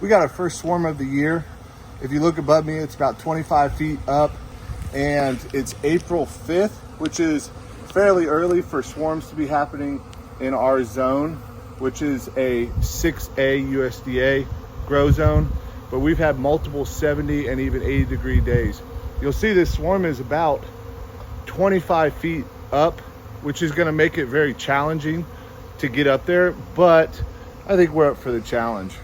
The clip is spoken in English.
We got our first swarm of the year. If you look above me, it's about 25 feet up, and it's April 5th, which is fairly early for swarms to be happening in our zone, which is a 6A USDA grow zone. But we've had multiple 70 and even 80 degree days. You'll see this swarm is about 25 feet up, which is going to make it very challenging to get up there, but I think we're up for the challenge.